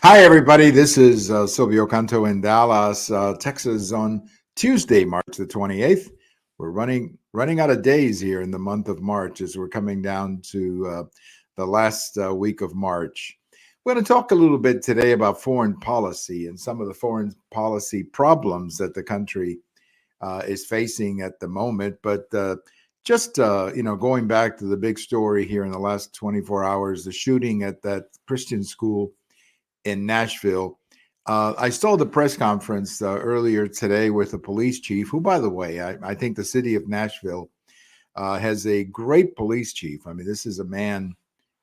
Hi, everybody. This is Silvio Canto in Dallas, Texas, on Tuesday, March the 28th. We're running out of days here in the month of March as we're coming down to the last week of March. We're going to talk a little bit today about foreign policy and some of the foreign policy problems that the country is facing at the moment. But just going back to the big story here in the last 24 hours, the shooting at that Christian school in Nashville. I saw the press conference earlier today with the police chief, who, by the way, I think the city of Nashville has a great police chief. I mean, this is a man,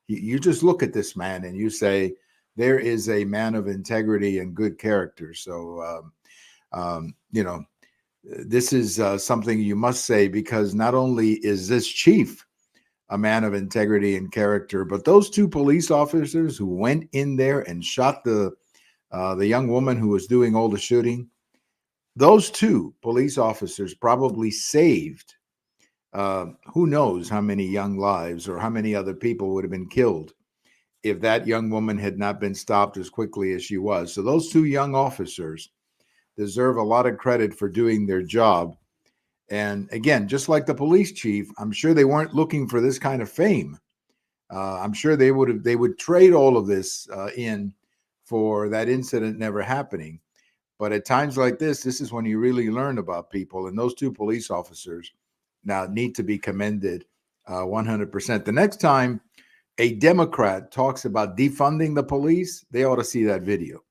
you just look at this man and you say, there is a man of integrity and good character. So, this is something you must say because not only is this chief a man of integrity and character, but those two police officers who went in there and shot the young woman who was doing all the shooting, those two police officers probably saved who knows how many young lives or how many other people would have been killed if that young woman had not been stopped as quickly as she was. So those two young officers deserve a lot of credit for doing their job. And again, just like the police chief, I'm sure they weren't looking for this kind of fame. I'm sure they would trade all of this in for that incident never happening. But at times like this is when you really learn about people. And those two police officers now need to be commended 100%. The next time a Democrat talks about defunding the police, they ought to see that video.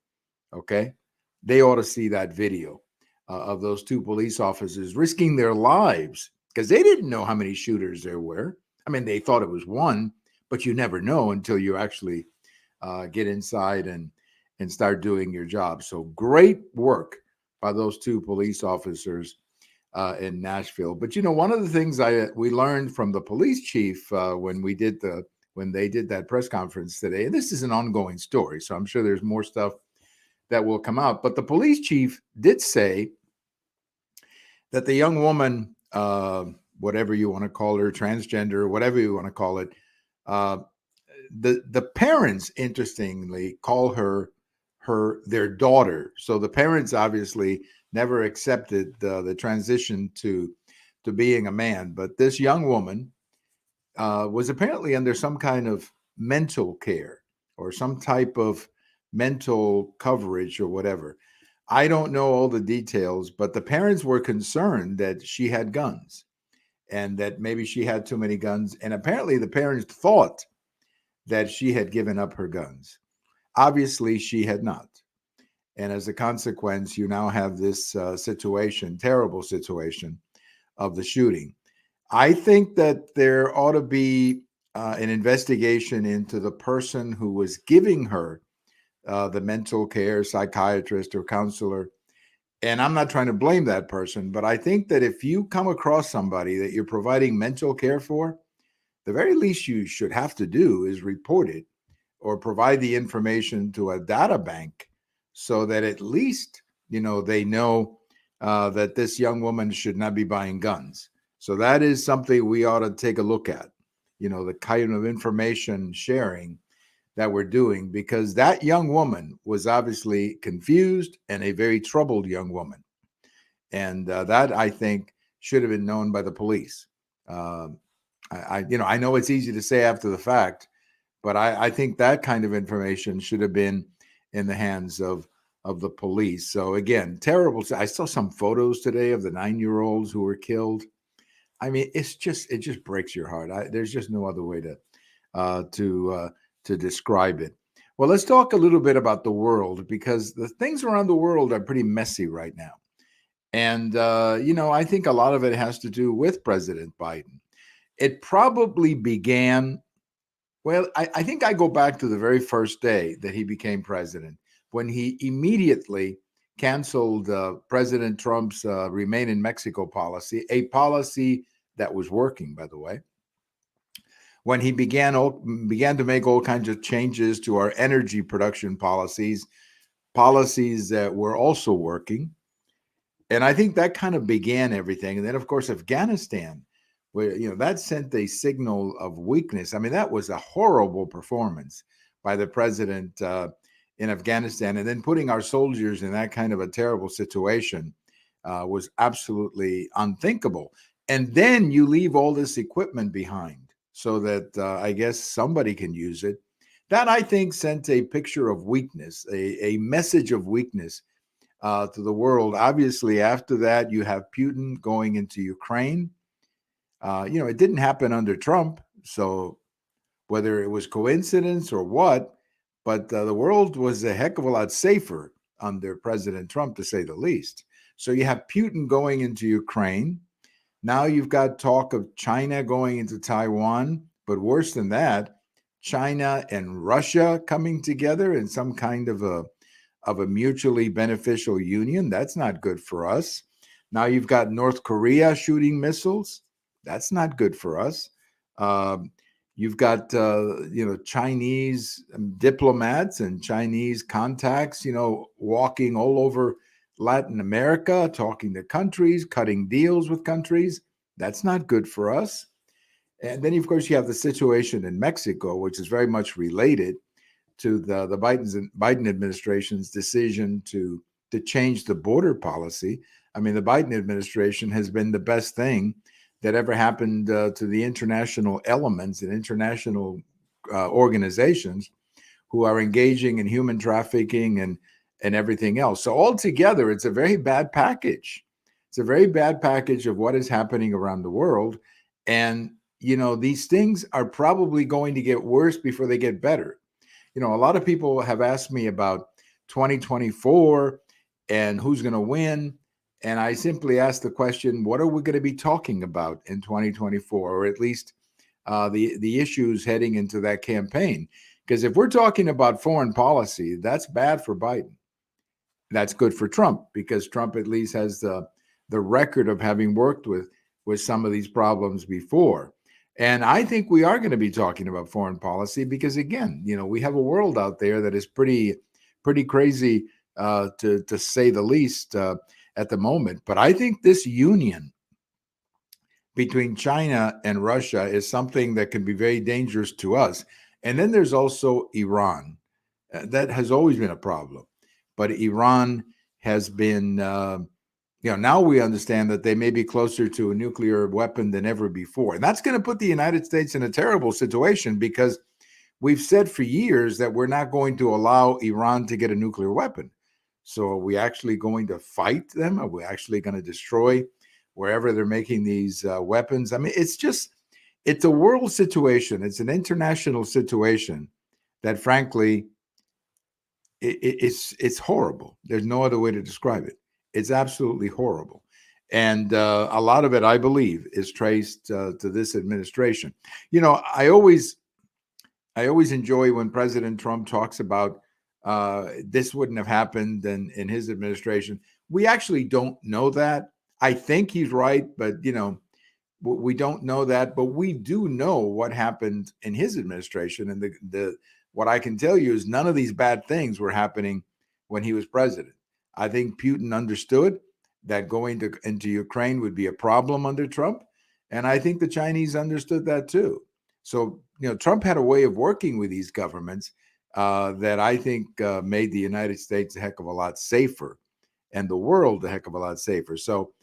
Okay, they ought to see that video of those two police officers risking their lives because they didn't know how many shooters there were. I mean, they thought it was one, but you never know until you actually get inside and start doing your job. So great work by those two police officers in Nashville. But one of the things we learned from the police chief when they did that press conference today, and this is an ongoing story, so I'm sure there's more stuff that will come out. But the police chief did say that the young woman, whatever you want to call her, transgender, whatever you want to call it, uh, the parents, interestingly, call her their daughter. So the parents obviously never accepted the transition to being a man. But this young woman was apparently under some kind of mental care or some type of mental coverage or whatever. I don't know all the details, but the parents were concerned that she had guns and that maybe she had too many guns. And apparently the parents thought that she had given up her guns. Obviously, she had not. And as a consequence, you now have this situation, terrible situation of the shooting. I think that there ought to be an investigation into the person who was giving her the mental care psychiatrist or counselor. And I'm not trying to blame that person, but I think that if you come across somebody that you're providing mental care for, the very least you should have to do is report it or provide the information to a data bank so that at least they know that this young woman should not be buying guns. So that is something we ought to take a look at, the kind of information sharing that we're doing, because that young woman was obviously confused and a very troubled young woman. And that, I think, should have been known by the police. Uh, I know it's easy to say after the fact, but I think that kind of information should have been in the hands of the police. So again, terrible. I saw some photos today of the 9-year-olds who were killed. I mean, it just breaks your heart. There's just no other way to describe it. Well, let's talk a little bit about the world because the things around the world are pretty messy right now. And I think a lot of it has to do with President Biden. It probably began. Well, I think I go back to the very first day that he became president, when he immediately canceled President Trump's Remain in Mexico policy, a policy that was working, by the way, when he began to make all kinds of changes to our energy production policies that were also working. And I think that kind of began everything. And then, of course, Afghanistan, where that sent a signal of weakness. I mean, that was a horrible performance by the president in Afghanistan, and then putting our soldiers in that kind of a terrible situation was absolutely unthinkable. And then you leave all this equipment behind so that I guess somebody can use it. That, I think, sent a picture of weakness, a message of weakness to the world. Obviously, after that, you have Putin going into Ukraine. It didn't happen under Trump, so whether it was coincidence or what, but the world was a heck of a lot safer under President Trump, to say the least. So you have Putin going into Ukraine. Now you've got talk of China going into Taiwan, but worse than that, China and Russia coming together in some kind of a mutually beneficial union. That's not good for us. Now you've got North Korea shooting missiles. That's not good for us. You've got Chinese diplomats and Chinese contacts, walking all over Latin America, talking to countries, cutting deals with countries. That's not good for us. And then, of course, you have the situation in Mexico, which is very much related to the Biden administration's decision to change the border policy. I mean, the Biden administration has been the best thing that ever happened to the international elements and international organizations who are engaging in human trafficking and everything else. So altogether, it's a very bad package. It's a very bad package of what is happening around the world. And, these things are probably going to get worse before they get better. A lot of people have asked me about 2024 and who's going to win. And I simply asked the question, what are we going to be talking about in 2024, or at least the issues heading into that campaign? Because if we're talking about foreign policy, that's bad for Biden. That's good for Trump, because Trump at least has the record of having worked with some of these problems before. And I think we are going to be talking about foreign policy because, again, we have a world out there that is pretty crazy, to say the least, at the moment. But I think this union between China and Russia is something that can be very dangerous to us. And then there's also Iran. That has always been a problem. But Iran has been, now we understand that they may be closer to a nuclear weapon than ever before. And that's going to put the United States in a terrible situation, because we've said for years that we're not going to allow Iran to get a nuclear weapon. So are we actually going to fight them? Are we actually going to destroy wherever they're making these weapons? I mean, it's a world situation. It's an international situation that, frankly, it's horrible. There's no other way to describe it. It's absolutely horrible. And a lot of it, I believe, is traced to this administration. I always enjoy when President Trump talks about this wouldn't have happened in his administration. We actually don't know that. I think he's right, but we don't know that. But we do know what happened in his administration, and the what I can tell you is none of these bad things were happening when he was president. I think Putin understood that going into Ukraine would be a problem under Trump, and I think the Chinese understood that too. So, Trump had a way of working with these governments that I think made the United States a heck of a lot safer, and the world a heck of a lot safer. So,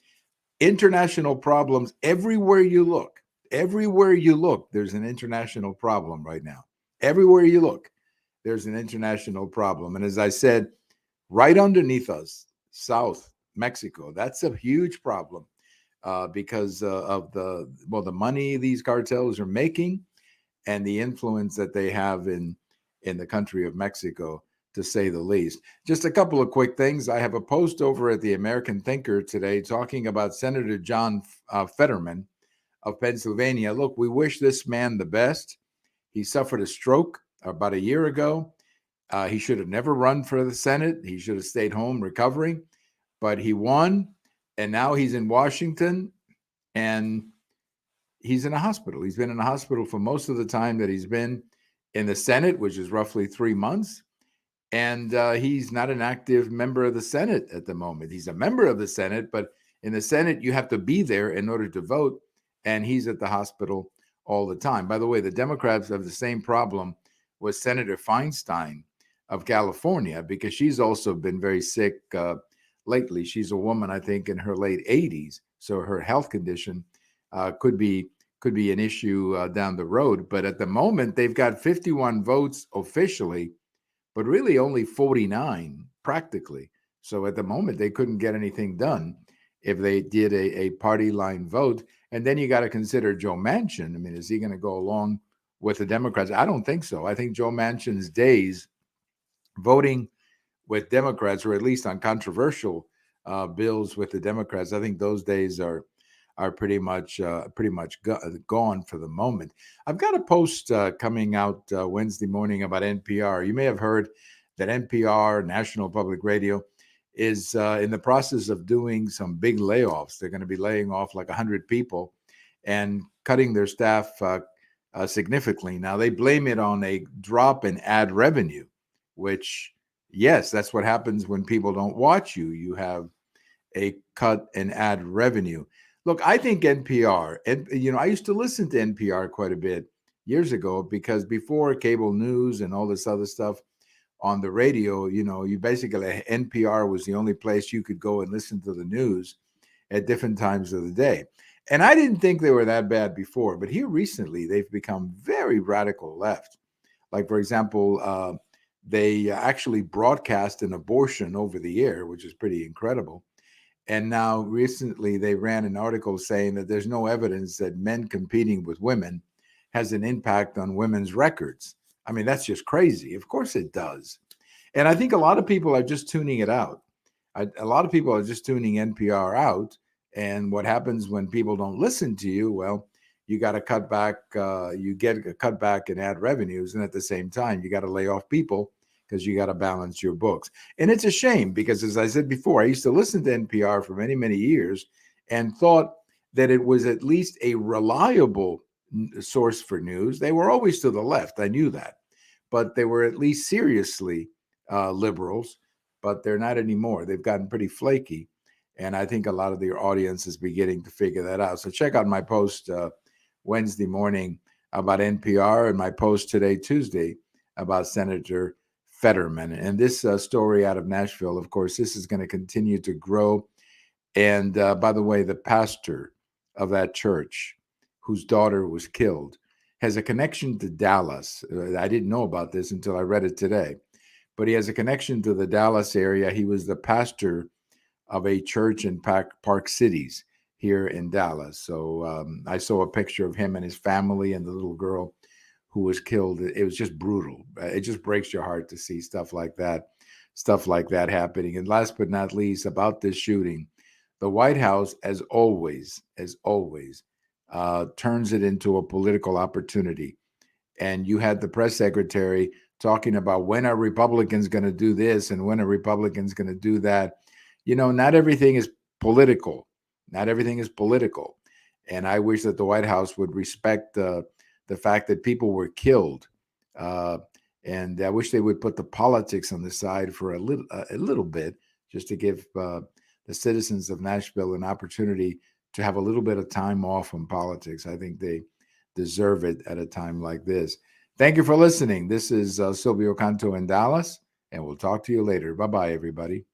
international problems everywhere you look, there's an international problem right now. Everywhere you look, there's an international problem. And as I said, right underneath us, South Mexico, that's a huge problem because of the money these cartels are making and the influence that they have in the country of Mexico, to say the least. Just a couple of quick things. I have a post over at the American Thinker today talking about Senator John Fetterman of Pennsylvania. Look, we wish this man the best. He suffered a stroke about a year ago. He should have never run for the Senate. He should have stayed home recovering, but he won, and now he's in Washington, and he's in a hospital. He's been in a hospital for most of the time that he's been in the Senate, which is roughly 3 months. And he's not an active member of the Senate at the moment. He's a member of the Senate, but in the Senate, you have to be there in order to vote. And he's at the hospital all the time. By the way, the Democrats have the same problem with Senator Feinstein of California, because she's also been very sick lately. She's a woman, I think, in her late 80s, so her health condition could be an issue down the road. But at the moment, they've got 51 votes officially, but really only 49 practically. So at the moment, they couldn't get anything done if they did a party line vote. And then you got to consider Joe Manchin. I mean, is he going to go along with the Democrats? I don't think so. I think Joe Manchin's days voting with Democrats, or at least on controversial bills with the Democrats, I think those days are pretty much gone for the moment. I've got a post coming out Wednesday morning about NPR. You may have heard that NPR, National Public Radio, is in the process of doing some big layoffs. They're going to be laying off like 100 people and cutting their staff significantly. Now, they blame it on a drop in ad revenue, which, yes, that's what happens when people don't watch you. You have a cut in ad revenue. Look, I think NPR, and I used to listen to NPR quite a bit years ago, because before cable news and all this other stuff on the radio, you basically, NPR was the only place you could go and listen to the news at different times of the day. And I didn't think they were that bad before, but here recently they've become very radical left. Like, for example, they actually broadcast an abortion over the air, which is pretty incredible. And now recently they ran an article saying that there's no evidence that men competing with women has an impact on women's records. I mean, that's just crazy. Of course it does. And I think a lot of people are just tuning it out. A lot of people are just tuning NPR out. And what happens when people don't listen to you? Well, you got to cut back, you get a cutback in ad revenues. And at the same time, you got to lay off people because you got to balance your books. And it's a shame because, as I said before, I used to listen to NPR for many, many years and thought that it was at least a reliable source for news. They were always to the left. I knew that. But they were at least seriously liberals, but they're not anymore. They've gotten pretty flaky. And I think a lot of their audience is beginning to figure that out. So check out my post Wednesday morning about NPR and my post today, Tuesday, about Senator Fetterman. And this story out of Nashville, of course, this is going to continue to grow. And by the way, the pastor of that church, whose daughter was killed, has a connection to Dallas. I didn't know about this until I read it today, but he has a connection to the Dallas area. He was the pastor of a church in Park Cities here in Dallas. So I saw a picture of him and his family and the little girl who was killed. It was just brutal. It just breaks your heart to see stuff like that happening. And last but not least, about this shooting, the White House, as always, turns it into a political opportunity. And you had the press secretary talking about, when are Republicans going to do this and when are Republicans going to do that? Not everything is political. Not everything is political. And I wish that the White House would respect the fact that people were killed. And I wish they would put the politics on the side for a little bit, just to give the citizens of Nashville an opportunity to have a little bit of time off from politics. I think they deserve it at a time like this. Thank you for listening. This is Silvio Canto in Dallas, and we'll talk to you later. Bye-bye, everybody.